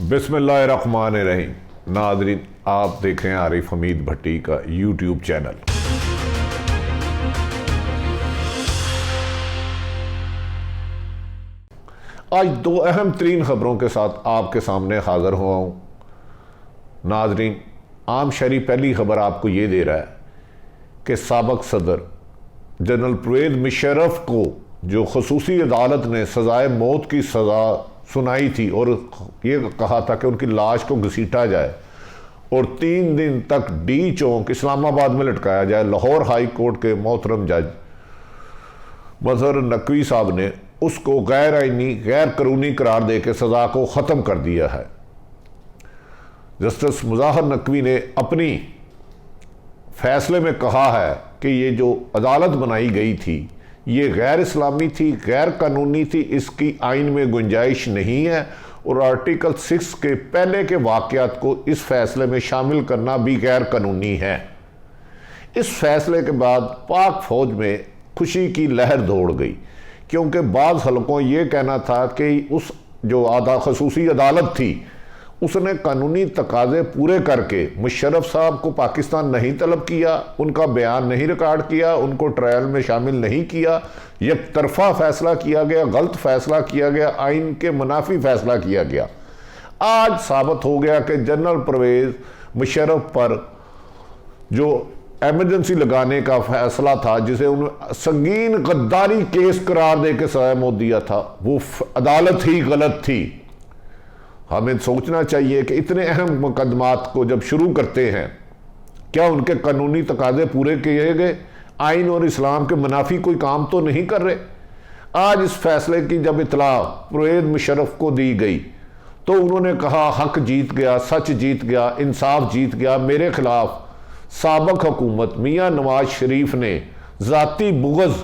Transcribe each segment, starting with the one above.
बिस्मिल्लाहिर्रहमानिर्रहीम। नाज़रीन, आप देख रहे हैं आरिफ हमीद भट्टी का यूट्यूब चैनल। आज दो अहम तरीन ख़बरों के साथ आपके सामने हाज़िर हुआ हूँ। नाज़रीन, आम शहरी पहली खबर आपको ये दे रहा है कि साबिक़ सदर जनरल परवेज़ मुशर्रफ को जो खसूसी अदालत ने सज़ाए मौत की सज़ा सुनाई थी और ये कहा था कि उनकी लाश को घसीटा जाए और 3 दिन तक डी चौक इस्लामाबाद में लटकाया जाए, लाहौर हाई कोर्ट के मोहतरम जज मजहर नकवी साहब ने उसको गैर आइनी गैर कानूनी करार दे के सज़ा को ख़त्म कर दिया है। जस्टिस मुज़ाहिर नकवी ने अपनी फैसले में कहा है कि ये जो अदालत बनाई गई थी ये गैर इस्लामी थी, गैर कानूनी थी, इसकी आइन में गुंजाइश नहीं है और आर्टिकल 6 के पहले के वाक़यात को इस फैसले में शामिल करना भी गैर कानूनी है। इस फैसले के बाद पाक फौज में खुशी की लहर दौड़ गई, क्योंकि बाज़ हलकों ये कहना था कि उस जो खसूसी अदालत थी उसने कानूनी तकाज़े पूरे करके मुशर्रफ साहब को पाकिस्तान नहीं तलब किया, उनका बयान नहीं रिकॉर्ड किया, उनको ट्रायल में शामिल नहीं किया, एक तरफा फैसला किया गया, गलत फैसला किया गया, आइन के मुनाफी फैसला किया गया। आज साबित हो गया कि जनरल परवेज़ मुशर्रफ पर जो एमरजेंसी लगाने का फैसला था, जिसे उन्होंने संगीन गद्दारी केस करार दे के सज़ा मौत दिया था, वो अदालत ही गलत थी। हमें सोचना चाहिए कि इतने अहम मुकदमात को जब शुरू करते हैं क्या उनके कानूनी तकाज़े पूरे किए गए? आइन और इस्लाम के मुनाफी कोई काम तो नहीं कर रहे। आज इस फैसले की जब इतला परवेज़ मुशर्रफ को दी गई तो उन्होंने कहा हक जीत गया, सच जीत गया, इंसाफ जीत गया। मेरे खिलाफ साबिक़ हुकूमत मियाँ नवाज शरीफ ने ज़ाती बुग़्ज़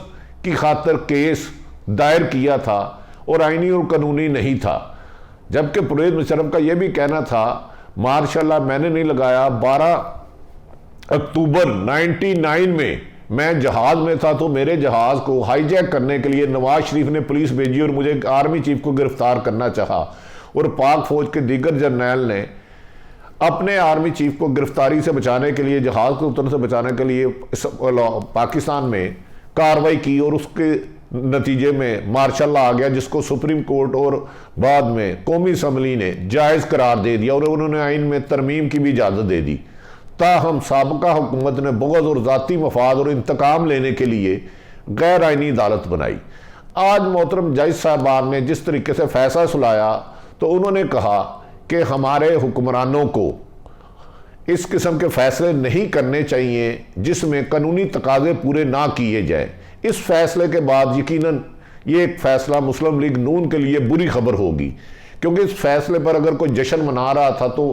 की खातिर केस दायर किया था और आइनी और कानूनी नहीं था। जबकि परवेज़ मुशर्रफ का यह भी कहना था मार्शाल्लाह मैंने नहीं लगाया, 12 अक्टूबर 99 में मैं जहाज़ में था तो मेरे जहाज़ को हाईजैक करने के लिए नवाज शरीफ ने पुलिस भेजी और मुझे आर्मी चीफ को गिरफ्तार करना चाहा और पाक फौज के दीगर जर्नैल ने अपने आर्मी चीफ को गिरफ्तारी से बचाने के लिए, जहाज़ को उतरने से बचाने के लिए पाकिस्तान में कार्रवाई की और उसके नतीजे में मार्शल आ गया, जिसको सुप्रीम कोर्ट और बाद में कौमी असम्बली ने जायज़ करार दे दिया और उन्होंने आइन में तरमीम की भी इजाज़त दे दी। ताहम साबिक़ा हुकूमत ने बुग़्ज़ और ज़ाती मफाद और इंतकाम लेने के लिए गैर आइनी अदालत बनाई। आज मोहतरम जज साहबान ने जिस तरीके से फैसला सुनाया तो उन्होंने कहा कि हमारे हुक्मरानों को इस किस्म के फैसले नहीं करने चाहिए जिसमें कानूनी तकाज़े पूरे ना किए जाए। इस फैसले के बाद यकीनन ये एक फैसला मुस्लिम लीग नून के लिए बुरी खबर होगी, क्योंकि इस फैसले पर अगर कोई जश्न मना रहा था तो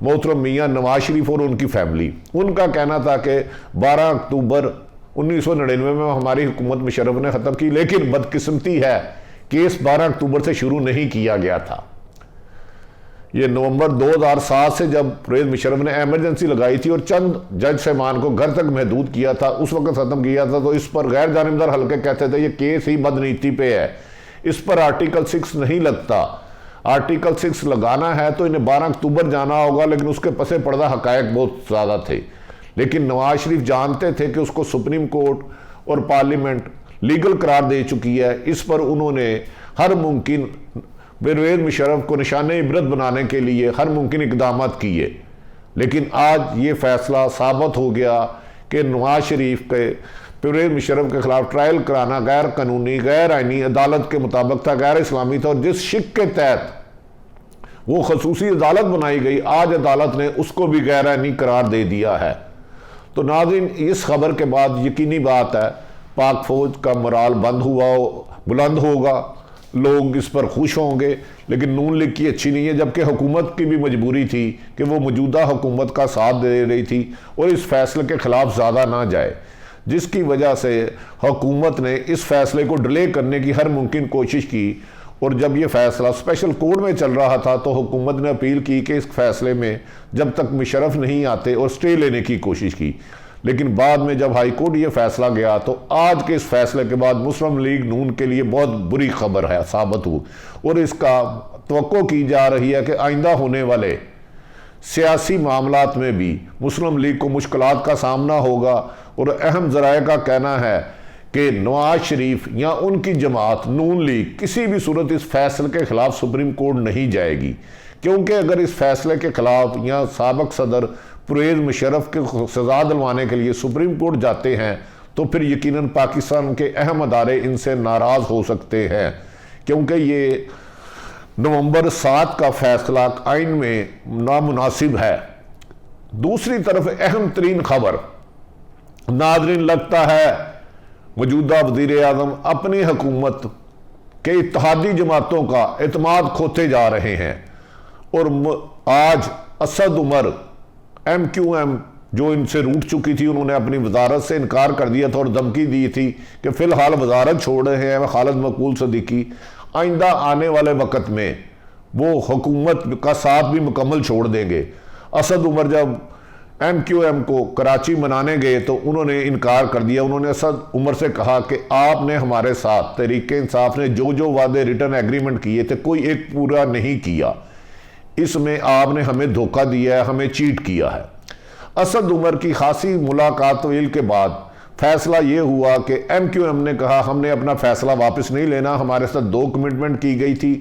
मोहतरम मियाँ नवाज शरीफ और उनकी फैमिली, उनका कहना था कि 12 अक्टूबर 1999 में हमारी हुकूमत मुशर्रफ ने ख़त्म की, लेकिन बदकिस्मती है केस 12 अक्टूबर से शुरू नहीं किया गया था। ये नवंबर 2007 से जब परवेज़ मुशर्रफ ने एमरजेंसी लगाई थी और चंद जज साहबान को घर तक महदूद किया था, उस वक्त ख़त्म किया था, तो इस पर गैर जानिबदार हल्के कहते थे ये केस ही बदनीति पे है, इस पर आर्टिकल 6 नहीं लगता। आर्टिकल 6 लगाना है तो इन्हें 12 अक्टूबर जाना होगा, लेकिन उसके पसे पर्दा हकायक बहुत ज़्यादा थे। लेकिन नवाज शरीफ जानते थे कि उसको सुप्रीम कोर्ट और पार्लियामेंट लीगल करार दे चुकी है। इस पर उन्होंने हर मुमकिन परवेज़ मुशर्रफ को निशाने इबरत बनाने के लिए हर मुमकिन इक़दाम किए, लेकिन आज ये फैसला साबित हो गया कि नवाज शरीफ के परवेज़ मुशर्रफ के खिलाफ ट्रायल कराना गैर कानूनी, गैर आइनी, अदालत के मुताबिक था, गैर इस्लामी था और जिस शिक के तहत वो खसूसी अदालत बनाई गई आज अदालत ने उसको भी गैर आइनी करार दे दिया है। तो नाज़रीन, इस खबर के बाद यकीनी बात है पाक फौज का मोराल बुलंद होगा, लोग इस पर खुश होंगे, लेकिन नून लीग की अच्छी नहीं है, जबकि हुकूमत की भी मजबूरी थी कि वो मौजूदा हुकूमत का साथ दे रही थी और इस फैसले के ख़िलाफ़ ज़्यादा ना जाए, जिसकी वजह से हुकूमत ने इस फैसले को डिले करने की हर मुमकिन कोशिश की। और जब ये फैसला स्पेशल कोर्ट में चल रहा था तो हुकूमत ने अपील की कि इस फैसले में जब तक मुशर्रफ नहीं आते और स्टे लेने की कोशिश की, लेकिन बाद में जब हाई कोर्ट ये फैसला गया तो आज के इस फैसले के बाद मुस्लिम लीग नून के लिए बहुत बुरी खबर है साबित हुई और इसका तवक्को की जा रही है कि आइंदा होने वाले सियासी मामलात में भी मुस्लिम लीग को मुश्किलात का सामना होगा। और अहम ज़राए का कहना है कि नवाज शरीफ या उनकी जमात नून लीग किसी भी सूरत इस फैसले के खिलाफ सुप्रीम कोर्ट नहीं जाएगी, क्योंकि अगर इस फैसले के खिलाफ या साबिक सदर परवेज़ मुशर्रफ के सज़ा दिलवाने के लिए सुप्रीम कोर्ट जाते हैं तो फिर यकीनन पाकिस्तान के अहम अदारे इनसे नाराज़ हो सकते हैं, क्योंकि ये नवंबर 7 का फैसला आइन में नामुनासिब है। दूसरी तरफ अहम तरीन खबर, नाज़रीन, लगता है मौजूदा वज़ीर आज़म अपनी हुकूमत के इत्तेहादी जमातों का एतमाद खोते जा रहे हैं। और आज असद उमर MQM जो इनसे रूठ चुकी थी, उन्होंने अपनी वजारत से इनकार कर दिया था और धमकी दी थी कि फ़िलहाल वजारत छोड़ रहे हैं खालिद मकबूल सदीकी, आइंदा आने वाले वक्त में वो हुकूमत का साथ भी मुकम्मल छोड़ देंगे। असद उमर जब MQM को कराची मनाने गए तो उन्होंने इनकार कर दिया। उन्होंने असद उमर से कहा कि आपने हमारे साथ तहरीके इंसाफ ने जो जो वादे रिटर्न एग्रीमेंट किए थे कोई एक पूरा नहीं किया, इसमें आपने हमें धोखा दिया है, हमें चीट किया है। असद उमर की खासी मुलाकात तवील के बाद फैसला ये हुआ कि MQM ने कहा हमने अपना फैसला वापस नहीं लेना, हमारे साथ 2 कमिटमेंट की गई थी,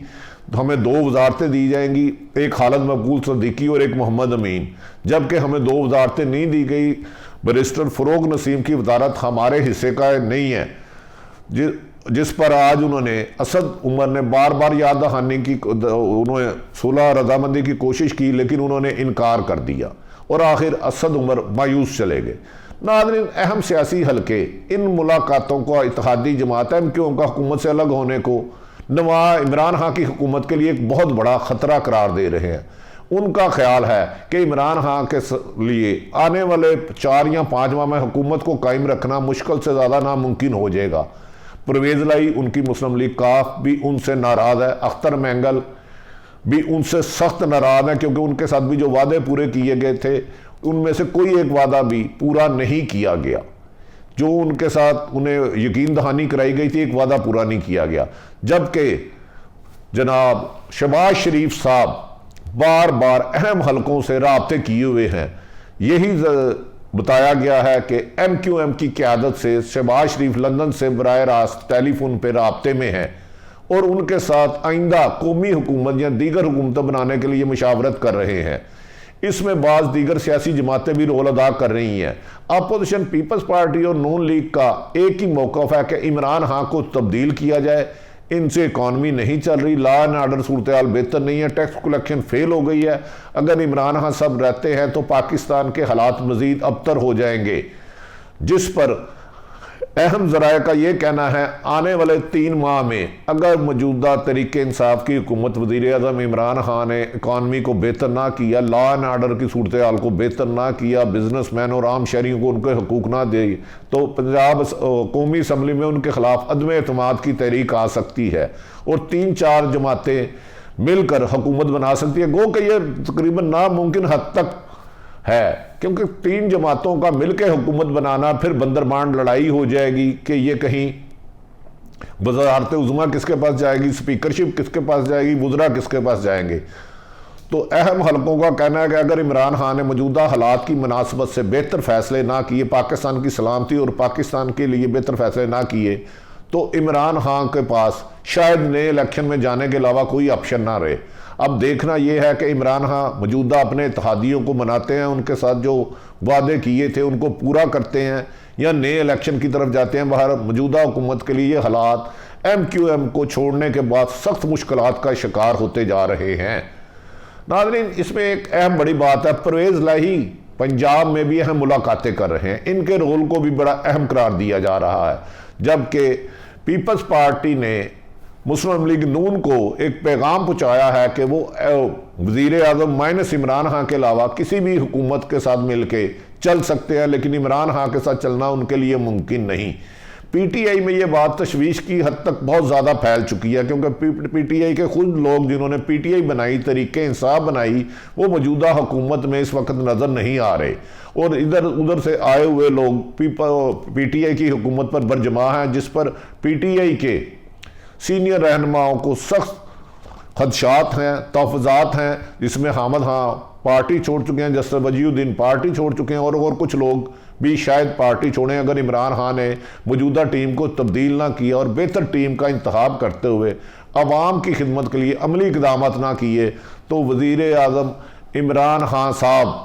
तो हमें 2 वजारतें दी जाएंगी, एक खालिद मकबूल सदीकी और एक मोहम्मद अमीन, जबकि हमें 2 वजारतें नहीं दी गई। बैरिस्टर फ़रोग नसीम की वजारत हमारे हिस्से का नहीं है, जिस पर आज उन्होंने असद उमर ने बार बार याद दहानी की, उन्होंने सुलह रजामंदी की कोशिश की लेकिन उन्होंने इनकार कर दिया और आखिर असद उमर मायूस चले गए। नाज़रीन, अहम सियासी हलके इन मुलाकातों को इत्तेहादी जमात MQM का हुकूमत से अलग होने को इमरान खान की हुकूमत के लिए एक बहुत बड़ा ख़तरा करार दे रहे हैं। उनका ख्याल है कि इमरान खान के लिए आने वाले 4 या 5 माह में हुकूमत को कायम रखना मुश्किल से ज़्यादा नामुमकिन हो जाएगा। परवेज़ लाई, उनकी मुस्लिम लीग काफ भी उनसे नाराज़ है, अख्तर मैंगल भी उनसे सख्त नाराज़ है, क्योंकि उनके साथ भी जो वादे पूरे किए गए थे उनमें से कोई एक वादा भी पूरा नहीं किया गया। जो उनके साथ उन्हें यकीन दहानी कराई गई थी, एक वादा पूरा नहीं किया गया। जबकि जनाब शहबाज शरीफ साहब बार बार अहम हलकों से राब्ते किए हुए हैं। यही बताया गया है कि MQM की क़यादत से शहबाज शरीफ लंदन से बराह रास्त टेलीफोन पर राब्ते में हैं और उनके साथ आइंदा कौमी हुकूमत या दीगर हुकूमत बनाने के लिए मुशावरत कर रहे हैं। इसमें बाज़ दीगर सियासी जमातें भी रोल अदा कर रही हैं। अपोजिशन पीपल्स पार्टी और नून लीग का एक ही मौक़िफ़ है कि इमरान खान को तब्दील किया जाए। इनसे इकॉनमी नहीं चल रही, लॉ एंड आर्डर सूरत हाल बेहतर नहीं है, टैक्स कलेक्शन फेल हो गई है। अगर इमरान खान सब रहते हैं तो पाकिस्तान के हालात मज़ीद अबतर हो जाएंगे, जिस पर अहम ज़राए का ये कहना है आने वाले 3 माह में अगर मौजूदा तरीके इंसाफ की हुकूमत वज़ीर आज़म इमरान खान ने इकॉनमी को बेहतर ना किया, लॉ एंड आर्डर की सूरत हाल को बेहतर ना किया, बिजनेसमैन और आम शहरियों को उनके हकूक़ ना दे, तो पंजाब कौमी असम्बली में उनके खिलाफ अदम एतमाद की तहरीक आ सकती है और 3-4 जमातें मिलकर हुकूमत बना सकती है। गो कि ये तकरीबन नामुमकिन हद तक है, क्योंकि 3 जमातों का मिलकर हुकूमत बनाना फिर बंदरबांड लड़ाई हो जाएगी कि ये कहीं वज़ारत उज़्मा किसके पास जाएगी, स्पीकरशिप किसके पास जाएगी, वज़रा किसके पास जाएंगे। तो अहम हलकों का कहना है कि अगर इमरान खान ने मौजूदा हालात की मुनासबत से बेहतर फैसले ना किए, पाकिस्तान की सलामती और पाकिस्तान के लिए बेहतर फैसले ना किए, तो इमरान खान के पास शायद नए इलेक्शन में जाने के अलावा कोई ऑप्शन ना रहे। अब देखना यह है कि इमरान खान मौजूदा अपने इत्तेहादियों को मनाते हैं, उनके साथ जो वादे किए थे उनको पूरा करते हैं, या नए इलेक्शन की तरफ जाते हैं। बाहर मौजूदा हुकूमत के लिए ये हालात MQM को छोड़ने के बाद सख्त मुश्किलात का शिकार होते जा रहे हैं। नाज़रीन, इसमें एक अहम बड़ी बात है, परवेज़ लाई पंजाब में भी अहम मुलाकातें कर रहे हैं, इनके रोल को भी बड़ा अहम करार दिया जा रहा है। जबकि पीपल्स पार्टी ने मुस्लिम लीग नून को एक पैगाम पहुँचाया है कि वो वज़ीर आज़म माइनस इमरान खान के अलावा किसी भी हुकूमत के साथ मिल के चल सकते हैं, लेकिन इमरान खान के साथ चलना उनके लिए मुमकिन नहीं। PTI में ये बात तशवीश की हद तक बहुत ज़्यादा फैल चुकी है, क्योंकि PTI के खुद लोग जिन्होंने PTI बनाई, तरीके इंसाफ बनाई, वो मौजूदा हुकूमत में इस वक्त नज़र नहीं आ रहे और इधर उधर से आए हुए लोग PTI की हुकूमत पर बरजमा हैं, जिस पर PTI के सीनियर रहनुमाओं को सख्त खदशात हैं, तहफ़्फ़ुज़ात हैं, जिसमें हामिद हाँ पार्टी छोड़ चुके हैं, जस्टिस वजीउद्दीन पार्टी छोड़ चुके हैं, और कुछ लोग भी शायद पार्टी छोड़ें अगर इमरान खान ने मौजूदा टीम को तब्दील ना किया और बेहतर टीम का इंतखाब करते हुए अवाम की खिदमत के लिए अमली इक़दामात ना किए, तो वज़ीर आज़म इमरान खान साहब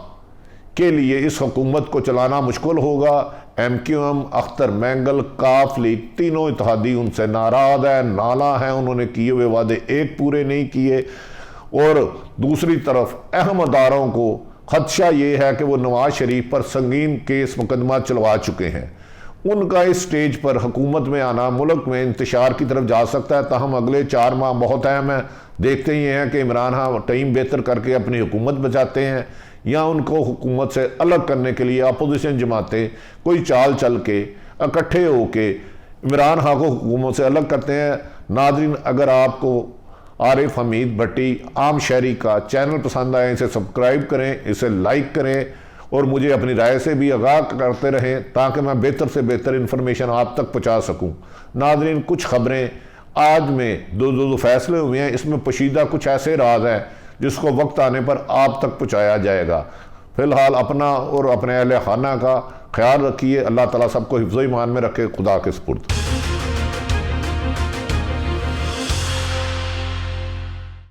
के लिए इस हुकूमत को चलाना मुश्किल होगा। MQM, अख्तर मैंगल, काफ लीग तीनों इत्तेहादी उनसे नाराज़ है, नाला है, उन्होंने किए हुए वादे एक पूरे नहीं किए। और दूसरी तरफ अहम अदारों को खदशा ये है कि वो नवाज शरीफ पर संगीन केस मुकदमा चलवा चुके हैं। उनका इस स्टेज पर हुकूमत में आना मुल्क में इंतशार की तरफ जा सकता है। ताहम अगले 4 माह बहुत अहम है। देखते ही हैं कि इमरान खान टाइम बेहतर करके अपनी हुकूमत बचाते हैं या उनको हुकूमत से अलग करने के लिए अपोजिशन जमातें कोई चाल चल के इकट्ठे होके इमरान खान को हुकूमत से अलग करते हैं। नाज़रीन, अगर आपको आरिफ हमीद भट्टी आम शहरी का चैनल पसंद आए, इसे सब्सक्राइब करें, इसे लाइक करें और मुझे अपनी राय से भी आगाह करते रहें ताकि मैं बेहतर से बेहतर इन्फॉर्मेशन आप तक पहुँचा सकूँ। नाज़रीन, कुछ खबरें आज में दो फैसले हुए हैं, इसमें पोशीदा कुछ ऐसे राज हैं जिसको वक्त आने पर आप तक पहुँचाया जाएगा। फ़िलहाल अपना और अपने अहले खाना का ख्याल रखिए। अल्लाह ताला सबको हिफ्ज़-ओ-ईमान में रखे। खुदा के सुपुर्द।